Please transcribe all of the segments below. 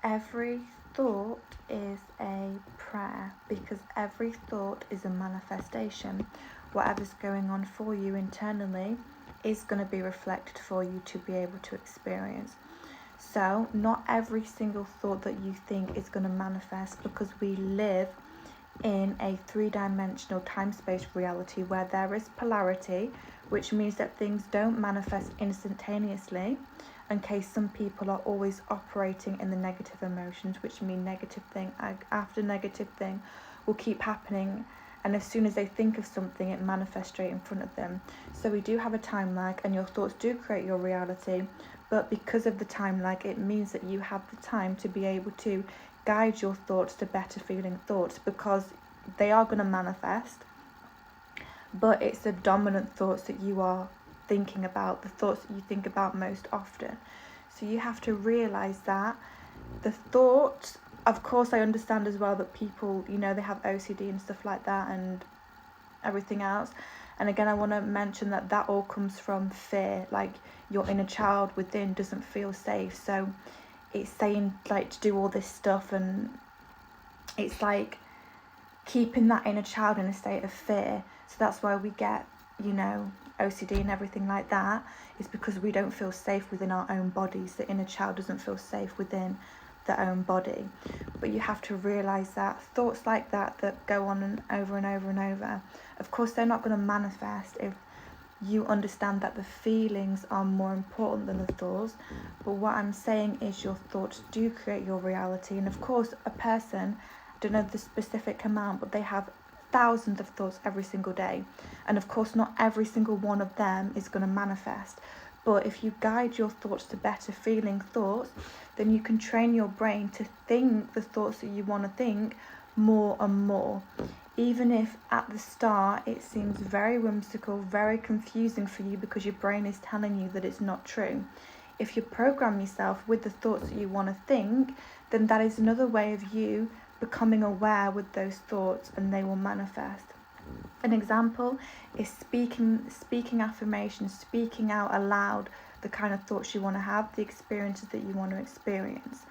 Every thought is a prayer, because every thought is a manifestation. Whatever's going on for you internally is going to be reflected for you to be able to experience. So not every single thought that you think is going to manifest, because we live in a three-dimensional time-space reality where there is polarity, which means that things don't manifest instantaneously, in case some people are always operating in the negative emotions, which mean negative thing after negative thing will keep happening, and as soon as they think of something, it manifests straight in front of them. So we do have a time lag, and your thoughts do create your reality, but because of the time lag, it means that you have the time to be able to guide your thoughts to better feeling thoughts, because they are going to manifest, but it's the dominant thoughts that you are thinking about, the thoughts that you think about most often. So you have to realize that the thoughts, of course I understand as well that people, they have OCD and stuff like that and everything else, and again I want to mention that that all comes from fear. Like, your inner child within doesn't feel safe, so it's saying like to do all this stuff, and it's like keeping that inner child in a state of fear. So that's why we get, OCD and everything like that, is because we don't feel safe within our own bodies. The inner child doesn't feel safe within their own body. But you have to realize that thoughts like that go on and over and over and over, of course they're not going to manifest if you understand that the feelings are more important than the thoughts. But what I'm saying is your thoughts do create your reality. And of course a person, I don't know the specific amount, but they have thousands of thoughts every single day, and of course not every single one of them is going to manifest. But if you guide your thoughts to better feeling thoughts, then you can train your brain to think the thoughts that you want to think more and more, even if at the start it seems very whimsical, very confusing for you, because your brain is telling you that it's not true. If you program yourself with the thoughts that you want to think, then that is another way of you becoming aware with those thoughts, and they will manifest. An example is speaking affirmations, speaking out aloud the kind of thoughts you want to have, the experiences that you want to experience,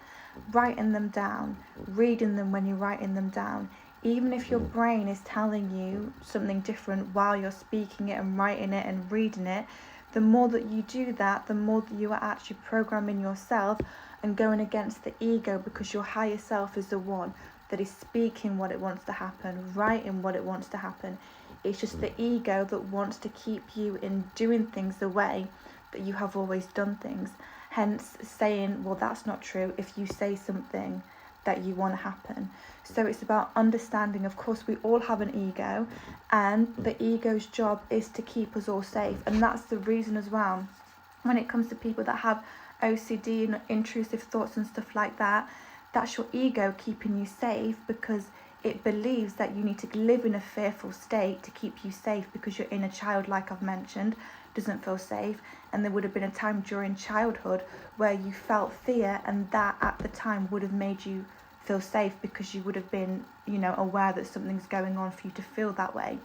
writing them down, reading them when you're writing them down. Even if your brain is telling you something different while you're speaking it and writing it and reading it, the more that you do that, the more that you are actually programming yourself and going against the ego, because your higher self is the one that is speaking what it wants to happen, writing what it wants to happen. It's just the ego that wants to keep you in doing things the way that you have always done things. Hence saying, well, that's not true if you say something that you want to happen. So it's about understanding, of course we all have an ego, and the ego's job is to keep us all safe. And that's the reason as well, when it comes to people that have OCD and intrusive thoughts and stuff like that, that's your ego keeping you safe, because it believes that you need to live in a fearful state to keep you safe, because your inner child, like I've mentioned, doesn't feel safe. And there would have been a time during childhood where you felt fear, and that at the time would have made you feel safe, because you would have been, aware that something's going on for you to feel that way.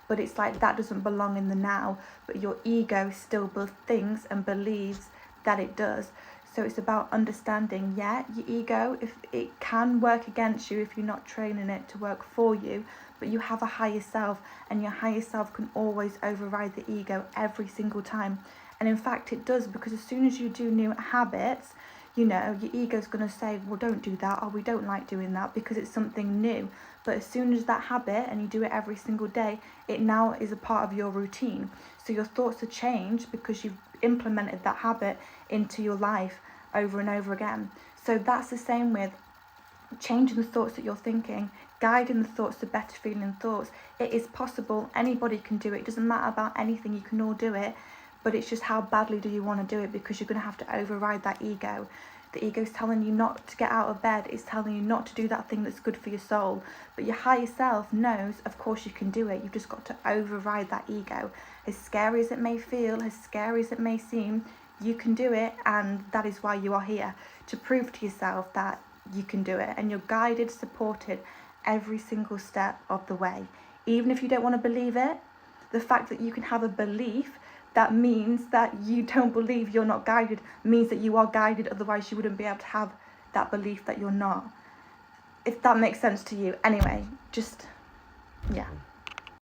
But it's like that doesn't belong in the now, but your ego still thinks and believes that it does. So it's about understanding, your ego, if it can work against you if you're not training it to work for you, but you have a higher self, and your higher self can always override the ego every single time. And in fact it does, because as soon as you do new habits, your ego's going to say, well, don't do that, or we don't like doing that, because it's something new. But as soon as that habit, and you do it every single day, it now is a part of your routine. So your thoughts are changed because you've implemented that habit into your life over and over again. So that's the same with changing the thoughts that you're thinking, guiding the thoughts to better feeling thoughts. It is possible, anybody can do it. It doesn't matter about anything, you can all do it. But it's just how badly do you want to do it, because you're going to have to override that ego. The ego's telling you not to get out of bed, it's telling you not to do that thing that's good for your soul. But your higher self knows, of course you can do it. You've just got to override that ego. As scary as it may feel, as scary as it may seem, you can do it, and that is why you are here, to prove to yourself that you can do it. And you're guided, supported every single step of the way. Even if you don't want to believe it, the fact that you can have a belief that means that you don't believe you're not guided, means that you are guided, otherwise you wouldn't be able to have that belief that you're not. If that makes sense to you. Anyway, just, yeah.